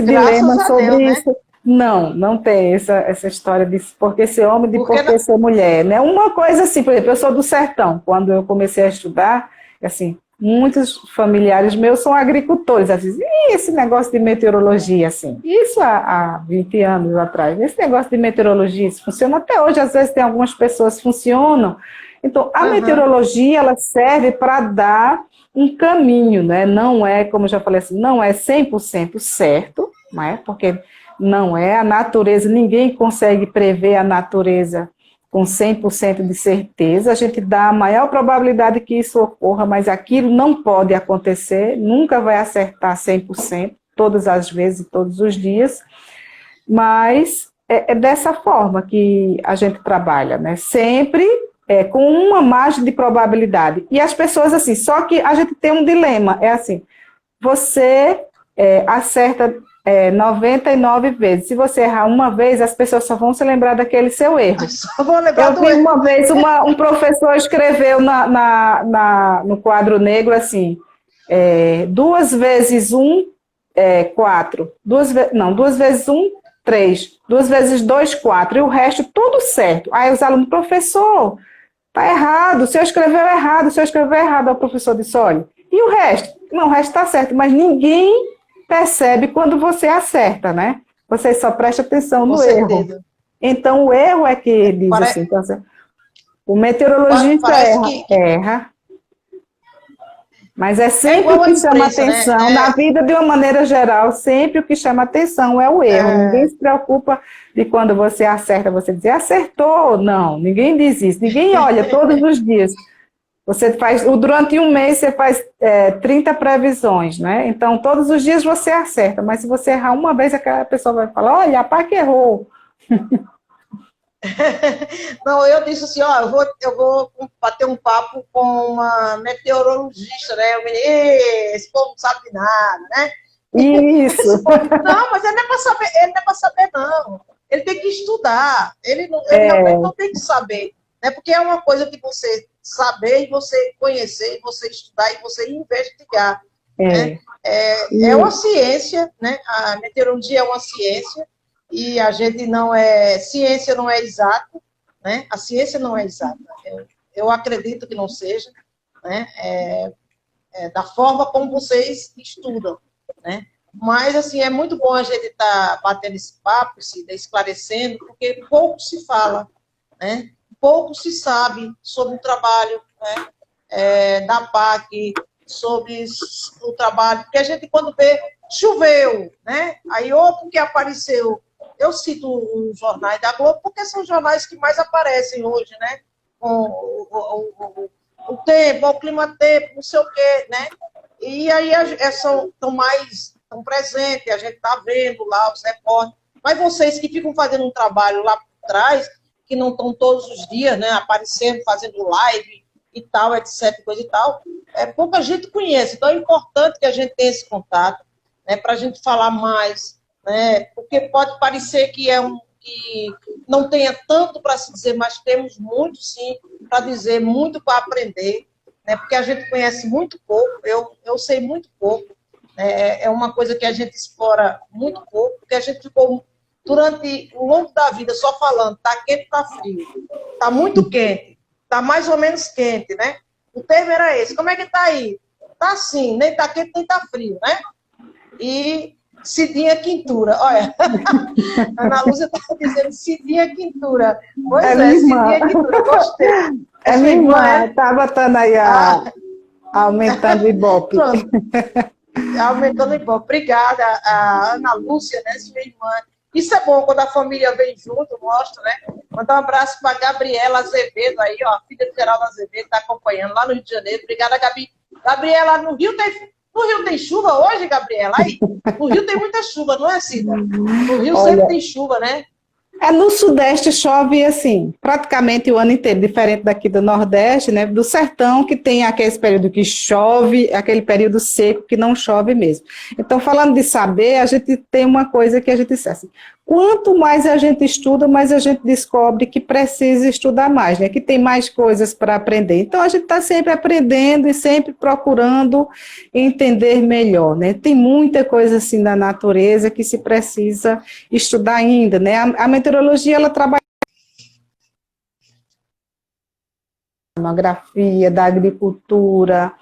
dilema sobre Deus, isso. Né? Não tem essa história de porque ser homem, de porque ser mulher, né, uma coisa assim, por exemplo, eu sou do sertão, quando eu comecei a estudar, assim, muitos familiares meus são agricultores. Assim, e esse negócio de meteorologia, assim? Isso há 20 anos atrás. Esse negócio de meteorologia, isso funciona até hoje. Às vezes tem algumas pessoas que funcionam. Então, a meteorologia, ela serve para dar um caminho, né? Não é, como eu já falei assim, não é 100% certo, não é? Porque não é a natureza, ninguém consegue prever a natureza com 100% de certeza, a gente dá a maior probabilidade que isso ocorra, mas aquilo não pode acontecer, nunca vai acertar 100%, todas as vezes, todos os dias, mas é dessa forma que a gente trabalha, né? Sempre com uma margem de probabilidade. E as pessoas, assim, só que a gente tem um dilema, é assim, você acerta 99 vezes. Se você errar uma vez, as pessoas só vão se lembrar daquele seu erro. Eu vi uma vez, um professor escreveu no quadro negro assim, 2 vezes 1, 4. 2 vezes 1, 3. 2 vezes 2, 4. E o resto, tudo certo. Aí os alunos, professor, tá errado, o senhor escreveu errado, o senhor escreveu errado. Aí o professor disse, olha, e o resto? Não, o resto está certo, mas ninguém percebe quando você acerta, né? Você só presta atenção no erro. Então, o erro é que diz assim, então, o meteorologista erra, mas é sempre o que chama atenção, né? Na vida, de uma maneira geral, sempre o que chama atenção é o erro. Ninguém se preocupa de quando você acerta, você dizer, acertou, não, ninguém diz isso, ninguém olha todos os dias. Você faz, durante um mês você faz 30 previsões, né? Então, todos os dias você acerta, mas se você errar uma vez, aquela pessoa vai falar, olha, a PAC errou, Não, eu disse assim, ó, eu vou bater um papo com uma meteorologista, né? Eu me, esse povo não sabe de nada, né? Isso. Não, mas ele não é para saber, ele não é para saber, não. Ele tem que estudar. Ele realmente É, não tem que saber. Né? Porque é uma coisa que você saber e você conhecer, e você estudar e você investigar. Né? é. É uma ciência, né? A meteorologia é uma ciência, e a gente não é. Ciência não é exata, né? A ciência não é exata. Eu acredito que não seja, né? Da forma como vocês estudam, né? Mas, assim, é muito bom a gente estar batendo esse papo, esclarecendo, porque pouco se fala, né? Pouco se sabe sobre o trabalho, né? Da PAC, sobre o trabalho, porque a gente, quando vê, choveu, né? Aí outro que apareceu, eu cito os jornais da Globo, porque são os jornais que mais aparecem hoje, né? Com o tempo, o clima-tempo, não sei o quê, né? E aí estão mais tão presentes, a gente está vendo lá os repórteres, mas vocês que ficam fazendo um trabalho lá por trás, que não estão todos os dias, né, aparecendo, fazendo live e tal, etc, coisa e tal, pouca gente conhece, então é importante que a gente tenha esse contato, né, para a gente falar mais, né, porque pode parecer que não tenha tanto para se dizer, mas temos muito, sim, para dizer, muito para aprender, né, porque a gente conhece muito pouco, eu sei muito pouco, né, é uma coisa que a gente explora muito pouco, porque a gente ficou durante o longo da vida só falando, tá quente, tá frio, tá muito quente, tá mais ou menos quente, né? O termo era esse. Como é que tá aí? Tá assim, nem tá quente, nem tá frio, né? E Cidinha Quintura, olha, a Ana Lúcia estava dizendo Cidinha Quintura. Pois Minha irmã. Cidinha Quintura, gostei. É Sua minha irmã, irmã, tá botando aí aumentando o ibope. pronto, aumentando o Ibope. Obrigada, a Ana Lúcia, né, sua irmã. Isso é bom quando a família vem junto, mostra, né? Mandar um abraço para a Gabriela Azevedo aí, ó, filha de Geraldo Azevedo, está acompanhando lá no Rio de Janeiro. Obrigada, Gabi. Gabriela, no Rio tem chuva hoje, Gabriela? Aí, no Rio tem muita chuva, não é, Cida? No Rio sempre Olha, tem chuva, né? no Sudeste chove assim, praticamente o ano inteiro, diferente daqui do Nordeste, né? Do Sertão, que tem aquele período que chove, aquele período seco que não chove mesmo. Então, falando de saber, a gente tem uma coisa que a gente disse assim, quanto mais a gente estuda, mais a gente descobre que precisa estudar mais, né? Que tem mais coisas para aprender. Então, a gente está sempre aprendendo e sempre procurando entender melhor, né? Tem muita coisa assim da natureza que se precisa estudar ainda, né? A meteorologia, ela trabalha da demografia, da agricultura,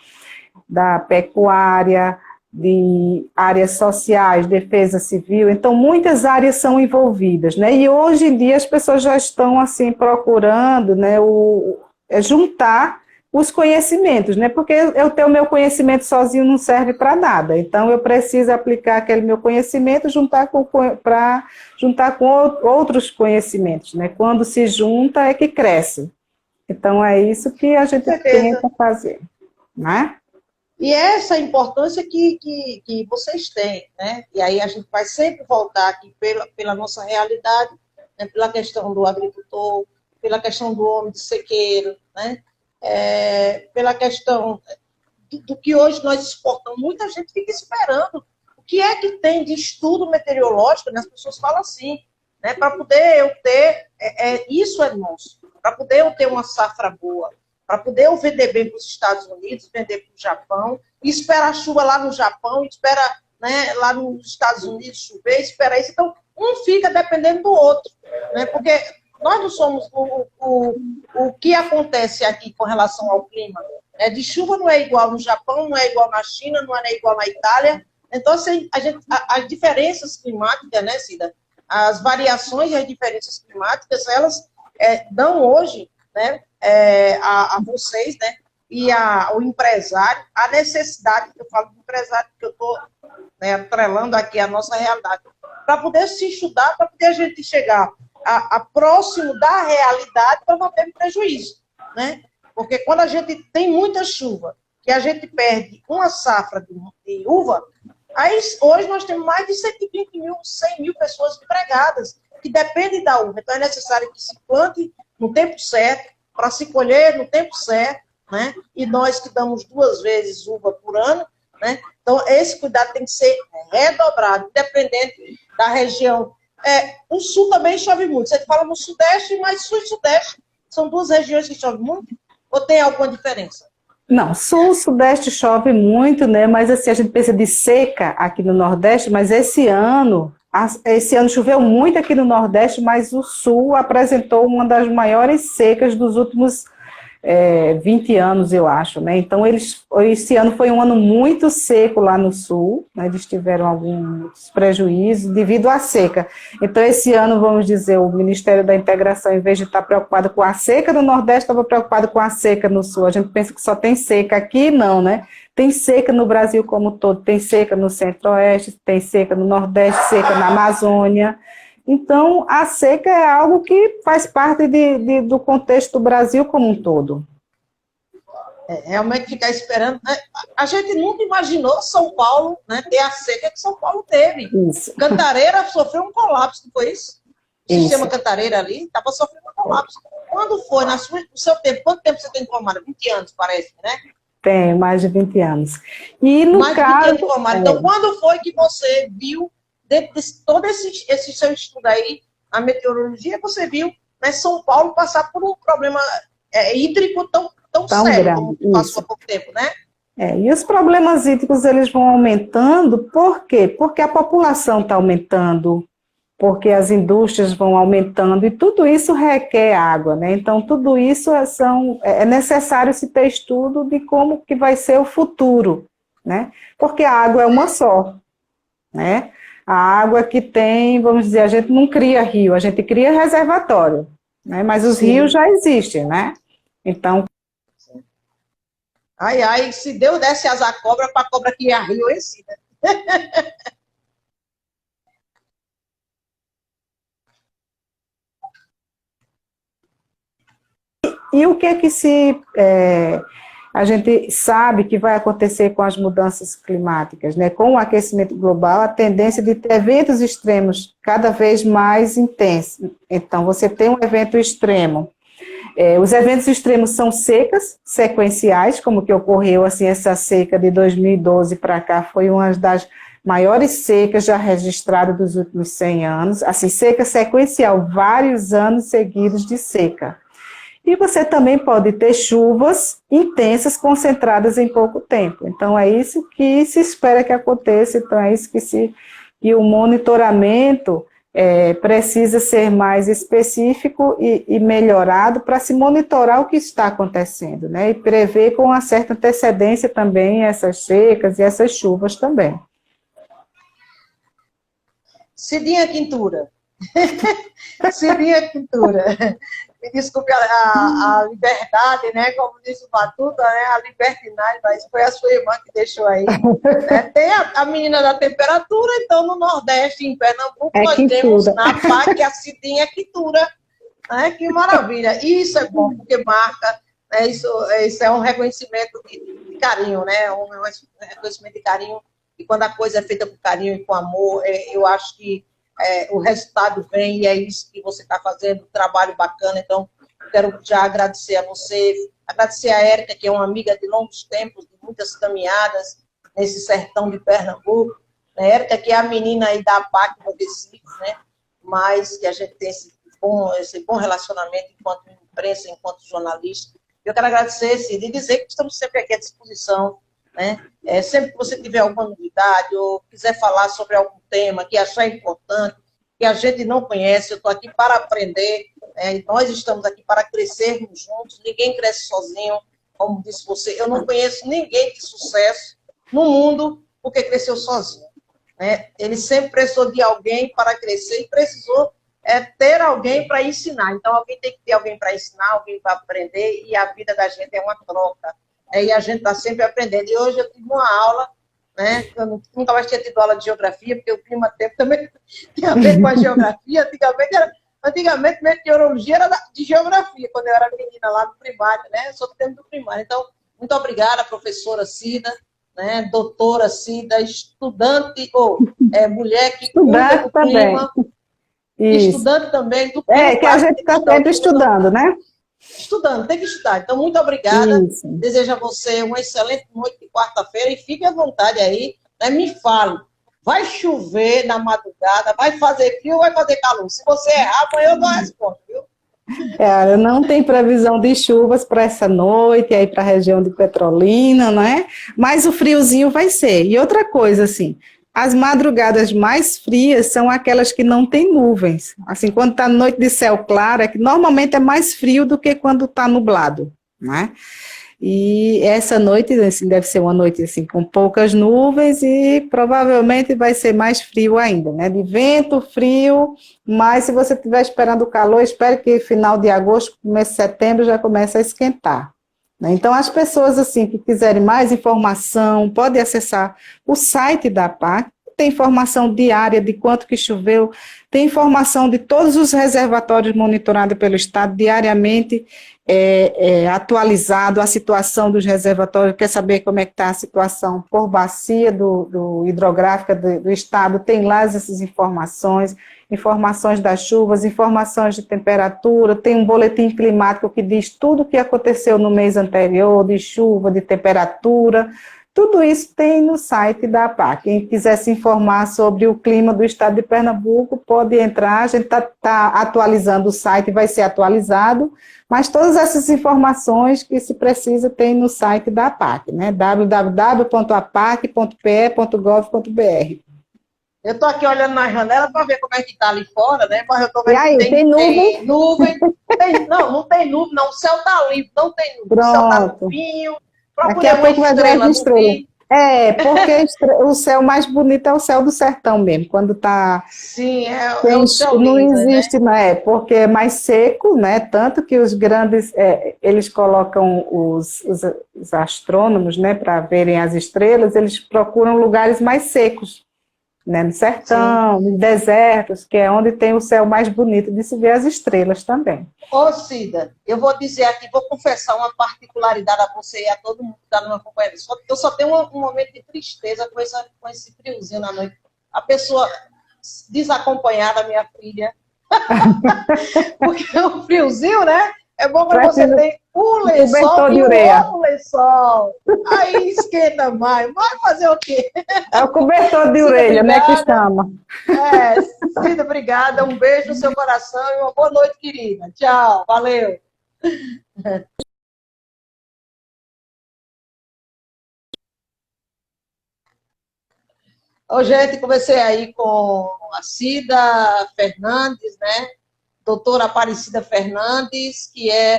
da pecuária, de áreas sociais, defesa civil, então muitas áreas são envolvidas, né? E hoje em dia as pessoas já estão assim procurando, né, juntar os conhecimentos, né? Porque eu ter o meu conhecimento sozinho não serve para nada. Então eu preciso aplicar aquele meu conhecimento, para juntar com outros conhecimentos, né? Quando se junta é que cresce. Então é isso que a Com gente certeza. tenta fazer, né? E essa importância que vocês têm, né? E aí a gente vai sempre voltar aqui pela nossa realidade, né? Pela questão do agricultor, pela questão do homem de sequeiro, né? Pela questão do que hoje nós exportamos. Muita gente fica esperando. O que é que tem de estudo meteorológico, né? As pessoas falam assim, né? Para poder eu ter, isso é nosso, para poder eu ter uma safra boa, para poder eu vender bem para os Estados Unidos, vender para o Japão, e esperar a chuva lá no Japão, espera, né, lá nos Estados Unidos chover, espera isso. Então, um fica dependendo do outro, né? Porque nós não somos o que acontece aqui com relação ao clima. De chuva não é igual no Japão, não é igual na China, não é igual na Itália. Então, assim, as diferenças climáticas, né, Cida? As variações e as diferenças climáticas, elas dão hoje, né, a vocês, né, e o empresário, a necessidade, eu falo do empresário, porque eu estou, né, atrelando aqui a nossa realidade, para poder se estudar, para poder a gente chegar a próximo da realidade, para não ter prejuízo, né? Porque quando a gente tem muita chuva, que a gente perde uma safra de uva, aí hoje nós temos mais de 120 mil, 100 mil pessoas empregadas. que depende da uva. Então, é necessário que se plante no tempo certo, para se colher no tempo certo, né? E nós que damos 2 vezes uva por ano, né? Então, esse cuidado tem que ser redobrado, independente da região. O sul também chove muito. Você fala no sudeste, mas sul e sudeste são 2 regiões que chovem muito? Ou tem alguma diferença? Não, sul, sudeste chove muito, né? Mas assim, a gente pensa de seca aqui no Nordeste, mas esse ano choveu muito aqui no Nordeste, mas o sul apresentou uma das maiores secas dos últimos 20 anos, eu acho, né? Então, esse ano foi um ano muito seco lá no sul, né? Eles tiveram alguns prejuízos devido à seca. Então, esse ano, vamos dizer, o Ministério da Integração, em vez de estar preocupado com a seca do Nordeste, estava preocupado com a seca no sul. A gente pensa que só tem seca aqui, não, né? Tem seca no Brasil como um todo, tem seca no Centro-Oeste, tem seca no Nordeste, seca na Amazônia. Então, a seca é algo que faz parte do contexto do Brasil como um todo. Realmente ficar esperando, né? A gente nunca imaginou São Paulo, né, ter a seca que São Paulo teve. Isso. Cantareira sofreu um colapso, não foi isso? O Isso. sistema Cantareira ali estava sofrendo um colapso. Quando foi, no seu tempo, quanto tempo você tem formado? 20 anos, parece, né? Tem, mais de 20 anos. E no mais caso... de 20 anos formado. Então, quando foi que você viu, dentro de todo esse seu estudo aí, a meteorologia, você viu, né, São Paulo passar por um problema hídrico tão sério, grande, como passou há pouco tempo, né? E os problemas hídricos, eles vão aumentando, por quê? Porque a população está aumentando, porque as indústrias vão aumentando, e tudo isso requer água, né? Então, tudo isso é necessário se ter estudo de como que vai ser o futuro, né? Porque a água é uma só, né? A água que tem, vamos dizer, a gente não cria rio, a gente cria reservatório, né? Mas os rios já existem, né? Então... Ai, se Deus desse asa à cobra, para a cobra criar rio, esse, né? E o que é que a gente sabe que vai acontecer com as mudanças climáticas, né? Com o aquecimento global, a tendência de ter eventos extremos cada vez mais intensos. Então, você tem um evento extremo. Os eventos extremos são secas sequenciais, como que ocorreu, assim, essa seca de 2012 para cá, foi uma das maiores secas já registradas dos últimos 100 anos, assim, seca sequencial, vários anos seguidos de seca. E você também pode ter chuvas intensas concentradas em pouco tempo. Então, é isso que se espera que aconteça. Então, é isso que o monitoramento precisa ser mais específico e melhorado para se monitorar o que está acontecendo, né? E prever com uma certa antecedência também essas secas e essas chuvas também. Cidinha Quintura. Cidinha Quintura. Me desculpe a liberdade, né? Como disse o Batuta, né? A libertinagem, mas foi a sua irmã que deixou aí. Tem a menina da temperatura, então no Nordeste, em Pernambuco, nós temos na PAC a Cidinha Quintura. Né? Que maravilha. E isso é bom, porque marca, né? Isso é um reconhecimento de carinho, né? Um reconhecimento de carinho. E quando a coisa é feita com carinho e com amor, eu acho que o resultado vem, e é isso que você está fazendo, um trabalho bacana. Então, quero já agradecer a você, agradecer a Érica, que é uma amiga de longos tempos, de muitas caminhadas nesse sertão de Pernambuco. A Érica, que é a menina aí da APAC no Recife, né? Mas que a gente tem esse bom relacionamento enquanto imprensa, enquanto jornalista. Eu quero agradecer, Cid, e dizer que estamos sempre aqui à disposição, né? Sempre que você tiver alguma novidade ou quiser falar sobre algum tema que achar importante, que a gente não conhece, eu estou aqui para aprender, e nós estamos aqui para crescermos juntos, ninguém cresce sozinho, como disse você, eu não conheço ninguém de sucesso no mundo porque cresceu sozinho, né? Ele sempre precisou de alguém para crescer e precisou ter alguém para ensinar. Então, alguém tem que ter alguém para ensinar, alguém para aprender, e a vida da gente é uma troca. E a gente está sempre aprendendo. E hoje eu tive uma aula, né? Eu nunca mais tinha tido aula de geografia, porque o clima-tempo também tem a ver com a geografia. Antigamente meteorologia era de geografia, quando eu era menina lá no primário, né? Eu sou do tempo do primário. Então, muito obrigada, professora Cida, né? Doutora Cida, estudante, mulher que cuida do clima. Isso. estudante também do que a gente está sempre estudando, né? Estudando, tem que estudar. Então, muito obrigada. Isso. Desejo a você uma excelente noite de quarta-feira e fique à vontade aí, né? Me fale. Vai chover na madrugada, vai fazer frio ou vai fazer calor? Se você errar, amanhã eu dou a resposta, viu? Não tem previsão de chuvas para essa noite, aí para a região de Petrolina, né? Mas o friozinho vai ser. E outra coisa, assim, as madrugadas mais frias são aquelas que não tem nuvens. Assim, quando está noite de céu claro, é que normalmente é mais frio do que quando está nublado, né? E essa noite, assim, deve ser uma noite assim, com poucas nuvens e provavelmente vai ser mais frio ainda, né? De vento, frio, mas se você estiver esperando o calor, espere que final de agosto, começo de setembro já comece a esquentar. Né? Então, as pessoas assim que quiserem mais informação, podem acessar o site da APAC, tem informação diária de quanto que choveu, tem informação de todos os reservatórios monitorados pelo Estado diariamente, atualizado a situação dos reservatórios, quer saber como é que está a situação por bacia do hidrográfica do Estado, tem lá essas informações, informações das chuvas, informações de temperatura, tem um boletim climático que diz tudo o que aconteceu no mês anterior, de chuva, de temperatura, tudo isso tem no site da APAC. Quem quiser se informar sobre o clima do estado de Pernambuco, pode entrar, a gente está atualizando o site, vai ser atualizado, mas todas essas informações que se precisa tem no site da APAC, né? www.apac.pe.gov.br. Eu estou aqui olhando na janela para ver como é que está ali fora, né? Mas eu estou vendo E aí, que tem nuvem? Tem nuvem. Não tem nuvem, não. O céu está limpo, não tem nuvem. Pronto. O céu está limpinho. Daqui a pouco vai ver as estrelas. Porque o céu mais bonito é o céu do sertão mesmo, quando está... Sim, é o céu não lindo, existe, né? Porque é mais seco, né? Tanto que os grandes, eles colocam os astrônomos, né, para verem as estrelas, eles procuram lugares mais secos, né? No sertão, nos desertos, que é onde tem o céu mais bonito de se ver as estrelas também. Ô, Cida, eu vou dizer aqui, vou confessar uma particularidade a você e a todo mundo que está no meu companheiro. Eu só tenho um momento de tristeza com esse friozinho na noite. A pessoa desacompanhada, minha filha. Porque o friozinho, né? É bom para você ter um lençol e um outro lençol. Aí esquenta mais. Vai fazer o quê? É o cobertor de orelha, né, que chama. Cida, obrigada. Um beijo no seu coração e uma boa noite, querida. Tchau, valeu. Ô, gente, comecei aí com a Cida Fernandes, né? Doutora Aparecida Fernandes, que é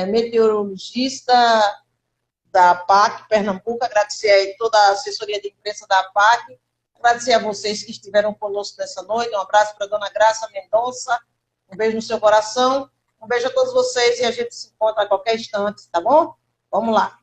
meteorologista da APAC Pernambuco. Agradecer aí toda a assessoria de imprensa da APAC. Agradecer a vocês que estiveram conosco nessa noite. Um abraço para a dona Graça Mendonça. Um beijo no seu coração. Um beijo a todos vocês e a gente se encontra a qualquer instante, tá bom? Vamos lá.